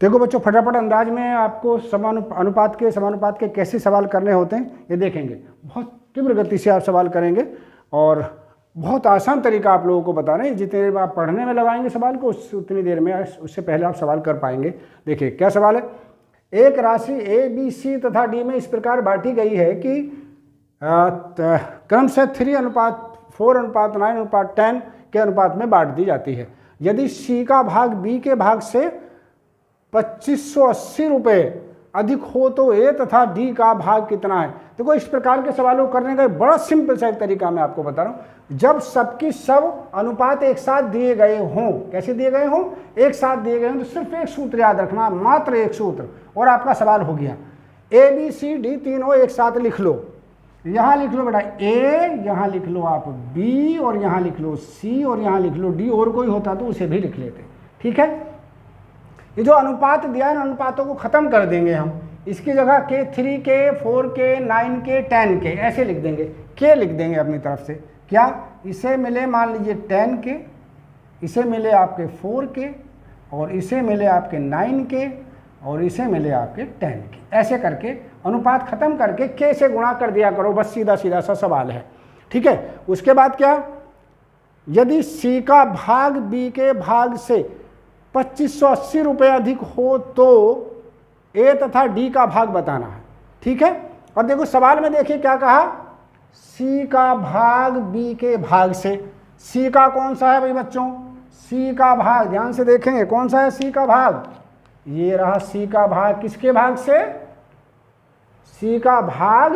देखो बच्चों, फटाफट अंदाज में आपको समानुपात के कैसे सवाल करने होते हैं ये देखेंगे। बहुत तीव्र गति से आप सवाल करेंगे और बहुत आसान तरीका आप लोगों को बता रहे हैं। जितनी देर में आप पढ़ने में लगाएंगे सवाल को उतनी देर में उससे पहले आप सवाल कर पाएंगे। देखिए क्या सवाल है। एक राशि ए बी सी तथा डी में इस प्रकार बांटी गई है कि क्रमशः 3:4:9:10 के अनुपात में बांट दी जाती है। यदि सी का भाग बी के भाग से 2580 रुपये अधिक हो तो ए तथा डी का भाग कितना है। देखो इस प्रकार के सवालों को करने का बड़ा सिंपल सा एक तरीका मैं आपको बता रहा हूँ। जब सबकी सब अनुपात एक साथ दिए गए हों, कैसे दिए गए हों, एक साथ दिए गए हों, तो सिर्फ एक सूत्र याद रखना, मात्र एक सूत्र, और आपका सवाल हो गया। ए बी सी डी तीनों एक साथ लिख लो। यहाँ लिख लो बेटा ए, यहाँ लिख लो आप बी, और यहाँ लिख लो सी, और यहाँ लिख लो डी। और कोई होता तो उसे भी लिख लेते। ठीक है, ये जो अनुपात दिया है, अनुपातों को खत्म कर देंगे हम। इसकी जगह के 3 के 4 के 9 के 10 के ऐसे लिख देंगे, के लिख देंगे अपनी तरफ से। क्या इसे मिले मान लीजिए 10 के, इसे मिले आपके 4 के, और इसे मिले आपके 9 के, और इसे मिले आपके 10 के। ऐसे करके अनुपात खत्म करके के से गुणा कर दिया करो। बस सीधा सीधा सा सवाल है। ठीक है, उसके बाद क्या, यदि सी का भाग बी के भाग से 2580 रुपये अधिक हो तो ए तथा डी का भाग बताना है। ठीक है, और देखो सवाल में देखिए क्या कहा, सी का भाग बी के भाग से। सी का कौन सा है भाई बच्चों, सी का भाग ध्यान से देखेंगे कौन सा है सी का भाग, ये रहा सी का भाग। किसके भाग से, सी का भाग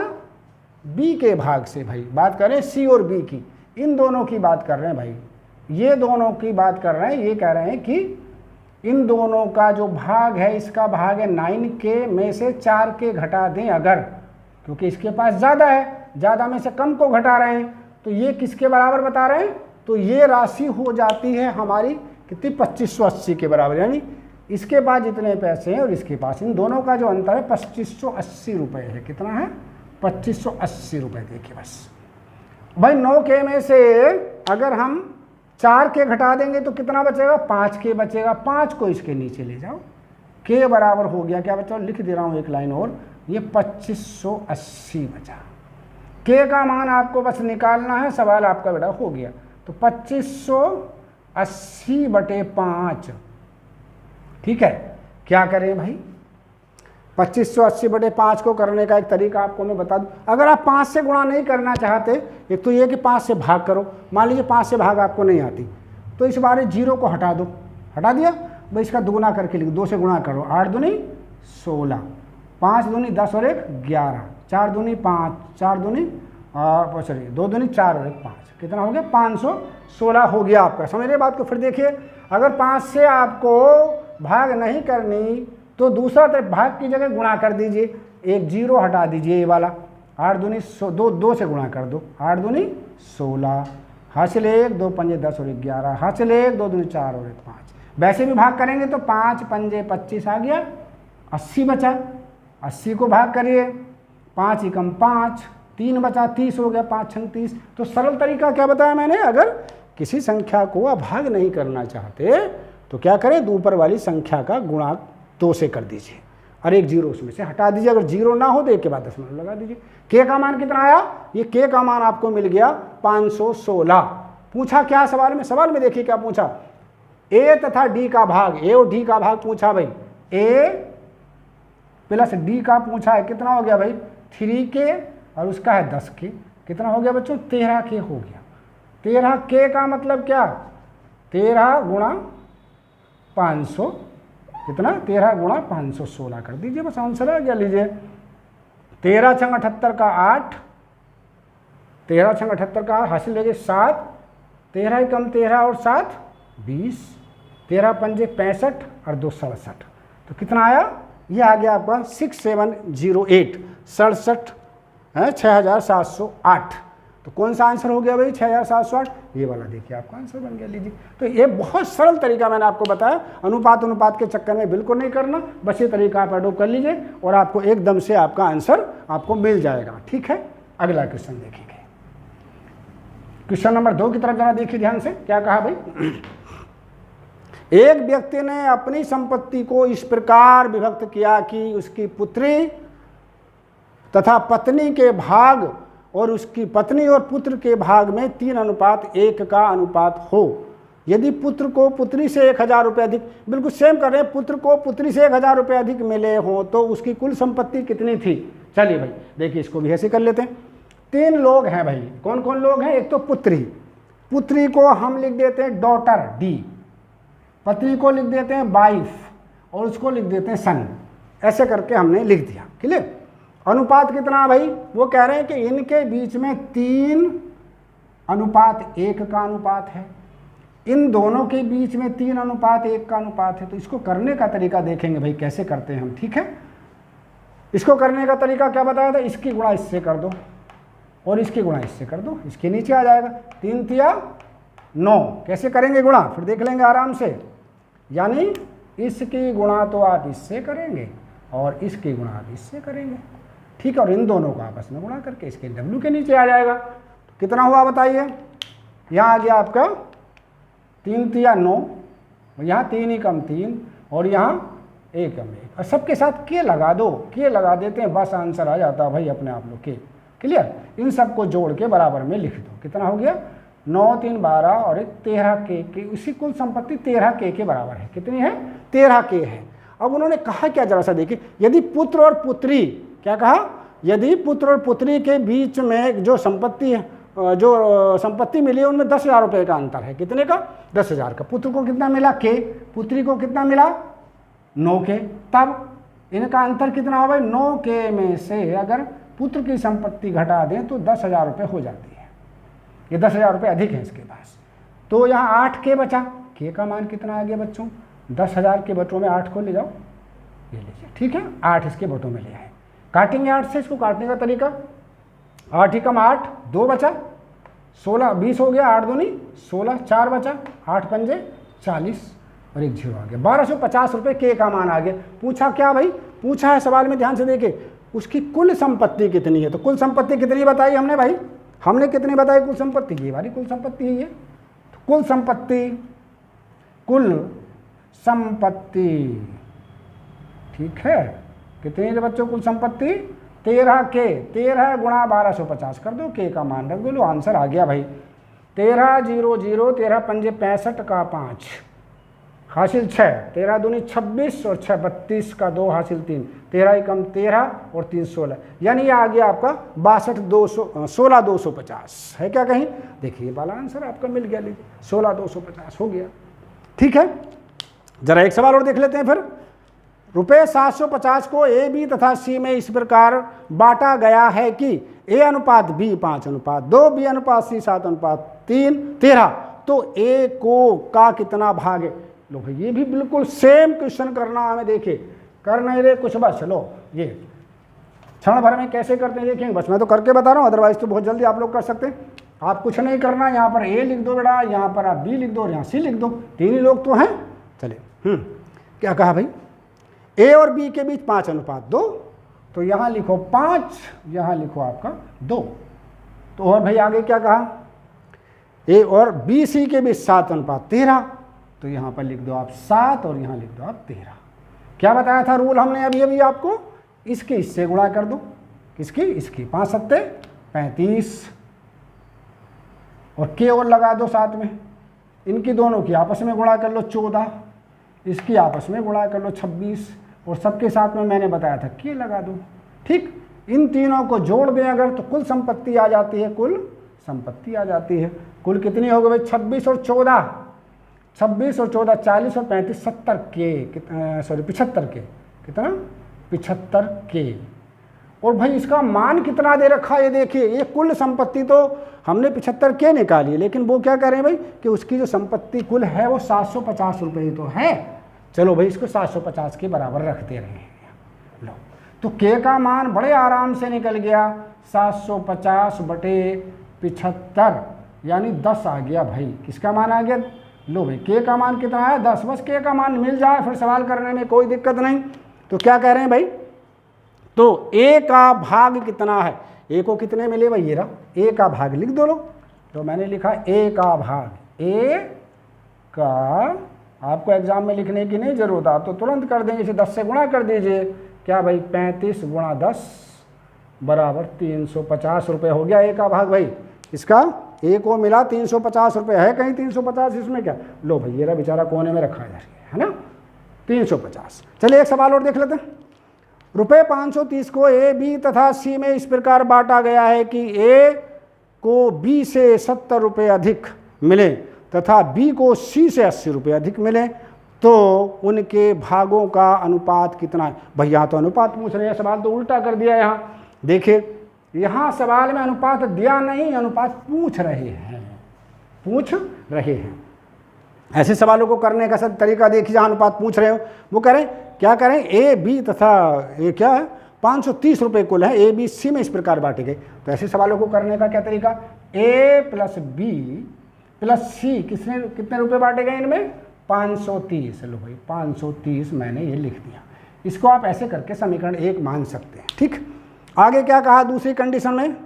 बी के भाग से। भाई बात करें सी और बी की, इन दोनों की बात कर रहे हैं भाई, ये दोनों की बात कर रहे हैं। ये कह रहे हैं कि इन दोनों का जो भाग है, इसका भाग है 9 के में से 4 के घटा दें अगर, क्योंकि इसके पास ज़्यादा है, ज़्यादा में से कम को घटा रहे हैं, तो ये किसके बराबर बता रहे हैं, तो ये राशि हो जाती है हमारी कितनी, 2580 के बराबर। यानी इसके पास जितने पैसे हैं और इसके पास, इन दोनों का जो अंतर है 2580 रुपये है। कितना है, 2580 रुपये। देखिए बस भाई 9 के में से अगर हम 4 के घटा देंगे तो कितना बचेगा, 5 के बचेगा। 5 को इसके नीचे ले जाओ, के बराबर हो गया क्या बच्चों, लिख दे रहा हूँ एक लाइन और, ये 2580 बचा। के का मान आपको बस निकालना है, सवाल आपका बेटा हो गया। तो 2580/5। ठीक है, क्या करें भाई, 2580/5 को करने का एक तरीका आपको मैं बता दूं। अगर आप 5 से गुणा नहीं करना चाहते, एक तो ये कि 5 से भाग करो। मान लीजिए 5 से भाग आपको नहीं आती, तो इस बार 0 को हटा दो। हटा दिया भाई, इसका दुगुना करके लिखो, 2 से गुणा करो, 8 दूनी 16, 5 दूनी 10 और 1 11, 4 दूनी 5, 4 दूनी 2 दूनी 4 और 1 5, कितना हो गया, 516 हो गया आपका। समझ रहे बात को। फिर देखिए, अगर 5 से आपको भाग नहीं करनी तो दूसरा तरफ भाग की जगह गुणा कर दीजिए, एक 0 हटा दीजिए, ये वाला 8 दूनी 2 से गुणा कर दो, 8 दूनी 16, हासिल 1 2 पंजे 10 और 1 11, हासिल 1 2 दूनी 4 और 1 5। वैसे भी भाग करेंगे तो 5 पंजे 25 आ गया, 80 बचा। 80 को भाग करिए, 5 एकम 5, 3 बचा, 30 हो गया, 5 छंग 30। तो सरल तरीका क्या बताया मैंने, अगर किसी संख्या को आप भाग नहीं करना चाहते तो क्या करें, ऊपर वाली संख्या का गुणा 2 से कर दीजिए और एक 0 उसमें से हटा दीजिए। अगर 0 ना हो तो 1 के बाद दशमलव लगा दीजिए। के का मान कितना आया, ये के का मान आपको मिल गया 516। पूछा क्या सवाल में, सवाल में देखिए क्या पूछा, ए तथा डी का भाग, ए और डी का भाग पूछा भाई, ए प्लस डी का पूछा है, कितना हो गया भाई 3 के, और उसका है 10 के, कितना हो गया बच्चों 13 के हो गया। 13 के का मतलब क्या, 13 गुणा 500, कितना 13 गुणा 516 कर दीजिए, बस आंसर आ गया। लीजिए 13 छंग 78 का 8, 13 छंग 78 का हासिल लीजिए 7, 13 कम 13 और 7 20, 13 पंजे 65 और 2 67, तो कितना आया, ये आ गया आपका 6708, 67 है 6708। तो कौन सा आंसर हो गया भाई 6708, ये वाला देखिए आपका आंसर बन गया। लीजिए, तो ये बहुत सरल तरीका मैंने आपको बताया। अनुपात के चक्कर में बिल्कुल नहीं करना, बस ये तरीका आप अडोप्ट कर लीजिए और आपको एकदम से आपका आंसर आपको मिल जाएगा। ठीक है, अगला क्वेश्चन देखेंगे। क्वेश्चन नंबर 2 की तरफ जरा देखिए ध्यान से, क्या कहा भाई, एक व्यक्ति ने अपनी संपत्ति को इस प्रकार विभक्त किया कि उसकी पुत्री तथा पत्नी के भाग और उसकी पत्नी और पुत्र के भाग में 3:1 का अनुपात हो। यदि पुत्र को पुत्री से 1000 रुपये अधिक, बिल्कुल सेम कर रहे हैं, पुत्र को पुत्री से 1000 रुपये अधिक मिले हों तो उसकी कुल संपत्ति कितनी थी। चलिए भाई देखिए, इसको भी ऐसे कर लेते हैं। 3 लोग हैं भाई, कौन कौन लोग हैं। एक तो पुत्री को हम लिख देते हैं डॉटर डी, पत्नी को लिख देते हैं वाइफ और उसको लिख देते हैं सन। ऐसे करके हमने लिख दिया। क्लियर। अनुपात कितना भाई, वो कह रहे हैं कि इनके बीच में 3:1 का अनुपात है, इन दोनों के बीच में 3:1 का अनुपात है। तो इसको करने का तरीका देखेंगे भाई कैसे करते हैं हम। ठीक है, इसको करने का तरीका क्या बताया था, इसकी गुणा इससे कर दो और इसकी गुणा इससे कर दो, इसके नीचे आ जाएगा 3 तिया 9। कैसे करेंगे गुणा, फिर देख लेंगे आराम से। यानी इसकी गुणा तो आप इससे करेंगे और इसकी गुणा आप इससे करेंगे। ठीक है, और इन दोनों को आपस में गुणा करके इसके W के नीचे आ जाएगा। तो कितना हुआ बताइए, यहाँ आ गया आपका 3 तिया 9, यहाँ 3 ही कम 3 और यहाँ 1 कम 1, और सबके साथ के लगा दो, के लगा देते हैं, बस आंसर आ जाता है भाई अपने आप लोग के। क्लियर। इन सबको जोड़ के बराबर में लिख दो। कितना हो गया, 9 3 12 और 13 के उसी कुल संपत्ति 13 के बराबर है। कितनी है, 13 के है। अब उन्होंने कहा क्या, जरा सा देखिए, यदि पुत्र और पुत्री, क्या कहा, यदि पुत्र और पुत्री के बीच में जो संपत्ति है, जो संपत्ति मिली है उनमें 10,000 रुपये का अंतर है। कितने का, 10,000 का। पुत्र को कितना मिला के, पुत्री को कितना मिला 9 के। तब इनका अंतर कितना हो भाई, 9 के में से अगर पुत्र की संपत्ति घटा दें तो 10,000 रुपये हो जाती है। ये 10,000 रुपये अधिक है इसके पास। तो यहाँ 8 के बचा, के का मान कितना आ गया बच्चों, 10,000 के बटों में 8 को ले जाओ, ये लीजिए। ठीक है, 8 इसके बटों में ले आए। काटेंगे 8 से, इसको काटने का तरीका, 8 ही कम 8, 2 बचा, 16 20 हो गया, 8 दूनी 16, 4 बचा, 8 पंजे 40 और 1 0 आ गया। 1250 रुपये के का मान आ गया। पूछा क्या भाई, पूछा है सवाल में, ध्यान से देखे, उसकी कुल संपत्ति कितनी है। तो कुल संपत्ति कितनी बताई हमने भाई, हमने कितनी बताई कुल संपत्ति, ये वाली कुल संपत्ति है ये। तो कुल संपत्ति ठीक है, कितनी है बच्चों कुल संपत्ति, 13 के। 13 गुणा 1250 कर दो, के का मान रख दो, लो आंसर आ गया भाई। 13 0 0, 13 पंजे 65 का 5 हासिल 6, 13 दूनी 26 और 6 32 का 2 हासिल 3, 13 ही कम 13 और 3 16, यानी ये आ गया आपका 16,250 है क्या कहीं। देखिए वाला आंसर आपका मिल गया, 16,250 हो गया। ठीक है, जरा एक सवाल और देख लेते हैं फिर। रुपये 750 को ए बी तथा सी में इस प्रकार बांटा गया है कि ए अनुपात बी 5:2, बी अनुपात सी 7:3, 13, तो ए को का कितना भाग है। लो भाई ये भी बिल्कुल सेम क्वेश्चन करना हमें, देखिए कर नहीं रहे कुछ, बस लो ये क्षण भर में कैसे करते हैं देखेंगे, बस मैं तो करके बता रहा हूँ, अदरवाइज तो बहुत जल्दी आप लोग कर सकते हैं। आप कुछ नहीं करना, यहाँ पर ए लिख दो बेटा, यहाँ पर आप बी लिख दो और यहाँ सी लिख दो, 3 ही लोग तो हैं। चलिए क्या कहा भाई, ए और बी के बीच 5:2, तो यहाँ लिखो 5, यहाँ लिखो आपका 2। तो और भाई आगे क्या कहा, ए और बी सी के बीच 7:13, तो यहाँ पर लिख दो आप 7 और यहाँ लिख दो आप 13। क्या बताया था रूल हमने अभी आपको, इसके इससे गुणा कर दो, किसकी, इसकी, 5 7 35 और के और लगा दो साथ में, इनकी दोनों की आपस में गुणा कर लो 14, इसकी आपस में गुणा कर लो 26 और सबके साथ में मैंने बताया था के लगा दो। ठीक, इन तीनों को जोड़ दें अगर तो कुल संपत्ति आ जाती है, कुल संपत्ति आ जाती है। कुल कितनी हो गई भाई, 26 और 14, 26 और 14 40 और 35 70 के, सॉरी 75 के, कितना 75 के। और भाई इसका मान कितना दे रखा है, ये देखिए, ये कुल संपत्ति तो हमने 75 के निकाली है, लेकिन वो क्या कह रहे हैं भाई कि उसकी जो संपत्ति कुल है वो 750 रुपये तो है। चलो भाई इसको 750 के बराबर रखते रहे। लो तो के का मान बड़े आराम से निकल गया, 750 बटे 75 यानी 10 आ गया भाई। किसका मान आ गया, लो भाई के का मान कितना है 10, बस के का मान मिल जाए फिर सवाल करने में कोई दिक्कत नहीं। तो क्या कह रहे हैं भाई, तो ए का भाग कितना है, ए को कितने मिले भाई, ये रहा ए का भाग लिख दो लो। तो मैंने लिखा ए का भाग, ए का आपको एग्जाम में लिखने की नहीं जरूरत, आप तो तुरंत कर देंगे, इसे 10 से गुणा कर दीजिए। क्या भाई 35 गुणा 10 बराबर 350 रुपये हो गया ए का भाग भाई। इसका ए को मिला 350 रुपये, है कहीं 350 इसमें क्या? लो भाई ये रहा बेचारा कोने में रखा है ना 350। चलिए एक सवाल और देख लेते हैं। रुपये 530 को ए बी तथा सी में इस प्रकार बांटा गया है कि ए को बी से 70 रुपये अधिक मिले तथा बी को सी से 80 रुपये अधिक मिले, तो उनके भागों का अनुपात कितना है? भैया तो अनुपात पूछ रहे हैं, सवाल तो उल्टा कर दिया यहाँ। देखिए यहाँ सवाल में अनुपात दिया नहीं, अनुपात पूछ रहे हैं। ऐसे सवालों को करने का सब तरीका देखिए, जहाँ अनुपात पूछ रहे हो वो करें क्या करें, ए बी तथा ये क्या है 530 रुपये कुल है, ए बी सी में इस प्रकार बांटे गए। तो ऐसे सवालों को करने का क्या तरीका, ए प्लस बी प्लस सी कितने रुपये बांटे गए इनमें 530। लो भाई 530 मैंने ये लिख दिया। इसको आप ऐसे करके समीकरण 1 मान सकते हैं। ठीक, आगे क्या कहा दूसरी कंडीशन में,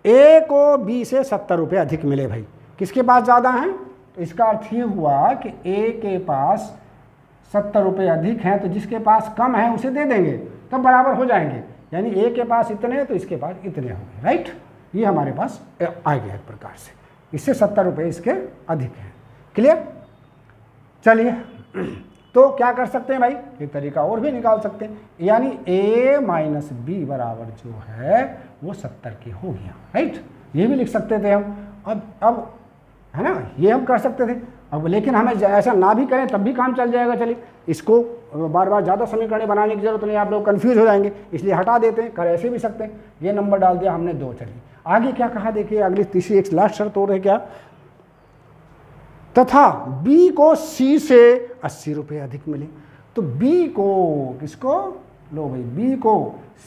ए को बी से 70 रुपये अधिक मिले। भाई किसके पास ज़्यादा हैं? तो इसका अर्थ ये हुआ कि ए के पास 70 रुपये अधिक हैं, तो जिसके पास कम है उसे दे देंगे, तब बराबर हो जाएंगे। यानी ए के पास इतने तो इसके पास इतने होंगे। राइट, ये हमारे पास आ गया एक प्रकार से, इससे 70 रुपये इसके अधिक हैं। क्लियर? चलिए तो क्या कर सकते हैं भाई, एक तरीका और भी निकाल सकते हैं, यानी a माइनस बी बराबर जो है वो 70 की हो गया। राइट, ये भी लिख सकते थे हम। अब है ना, ये हम कर सकते थे। अब लेकिन हमें ऐसा ना भी करें तब भी काम चल जाएगा। चलिए इसको बार बार ज़्यादा समीकरण बनाने की जरूरत नहीं, आप लोग कन्फ्यूज हो जाएंगे, इसलिए हटा देते हैं। कर ऐसे भी सकते हैं, ये नंबर डाल दिया हमने 2। चलिए आगे क्या कहा देखिए, अगली तीसरी एक लास्ट शर्त और है क्या, तथा B को C से 80 रुपये अधिक मिले। तो B को किसको, लो भाई B को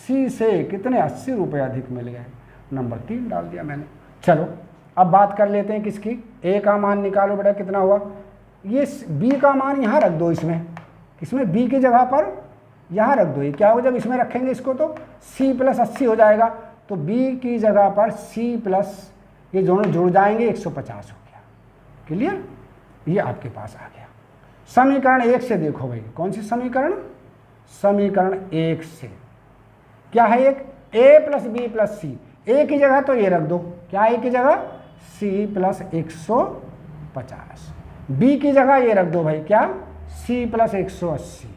C से कितने 80 रुपये अधिक मिल गए, नंबर 3 डाल दिया मैंने। चलो अब बात कर लेते हैं किसकी, A का मान निकालो बेटा कितना हुआ। ये B का मान यहाँ रख दो, इसमें B की जगह पर यहाँ रख दो। ये क्या हो, जब इसमें रखेंगे इसको तो C प्लस 80 हो जाएगा, तो B की जगह पर C प्लस ये दोनों जुड़ जाएंगे, 150 हो गया। क्लियर, ये आपके पास आ गया। समीकरण 1 से देखो भाई, कौन सी समीकरण, समीकरण 1 से क्या है, एक a plus B plus C, a की जगह तो ये रख दो, क्या a की जगह c प्लस 150, b की जगह ये रख दो भाई, क्या c प्लस 180,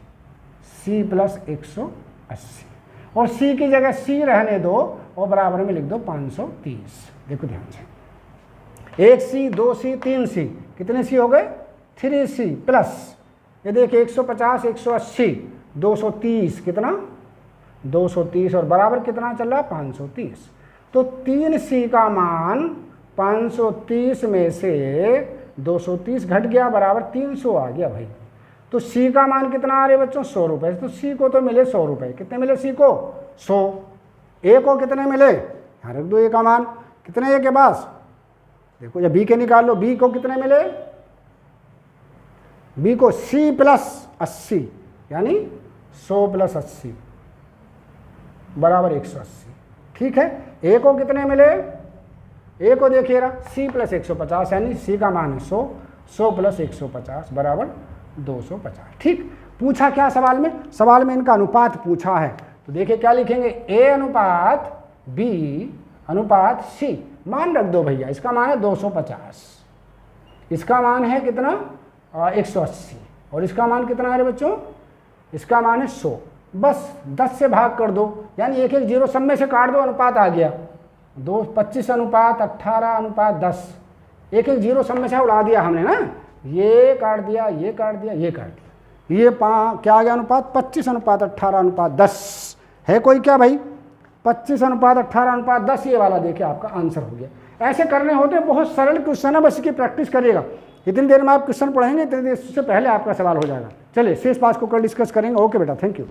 c प्लस 180, और c की जगह c रहने दो और बराबर में लिख दो 530। देखो ध्यान से, 1c 2c 3c, कितने c हो गए 3c प्लस ये देखिए 150 180 230, कितना 230 और बराबर कितना चल रहा 530। तो 3c का मान 530 में से 230 घट गया, बराबर 300 आ गया भाई। तो c का मान कितना आ रहे बच्चों 100 रुपये। तो c को तो मिले 100 रुपये, कितने मिले c को 100, a को कितने मिले, यहाँ रख दो a का मान, कितने a के पास देखो, या b के निकाल लो, b को कितने मिले, b को c प्लस 80 यानी 100 प्लस 80 बराबर 180। ठीक है, a को कितने मिले, a को देखिए c प्लस 150 यानी c का मान है 100, 100 प्लस 150 बराबर 250। ठीक, पूछा क्या सवाल में, सवाल में इनका अनुपात पूछा है। तो देखिए क्या लिखेंगे, a अनुपात b अनुपात c, मान रख दो भैया, इसका मान है 250, इसका मान है कितना 180, और इसका मान कितना है बच्चों, इसका मान है 100। बस 10 से भाग कर दो, यानी एक एक जीरो सब में से काट दो, अनुपात आ गया 25 अनुपात 18 अनुपात 10, एक एक जीरो सब में से उड़ा दिया हमने ना, ये काट दिया, ये काट दिया, ये काट दिया, ये क्या आ गया अनुपात 25 अनुपात 18 अनुपात 10 है कोई क्या भाई, 25 अनुपात 18 अनुपात 10, ये वाला देखिए आपका आंसर हो गया। ऐसे करने होते बहुत सरल क्वेश्चन है, बस इसकी प्रैक्टिस करिएगा। इतनी देर में आप क्वेश्चन पढ़ेंगे, इतनी देर से पहले आपका सवाल हो जाएगा। चलिए शेष पास को कल डिस्कस करेंगे। ओके बेटा, थैंक यू।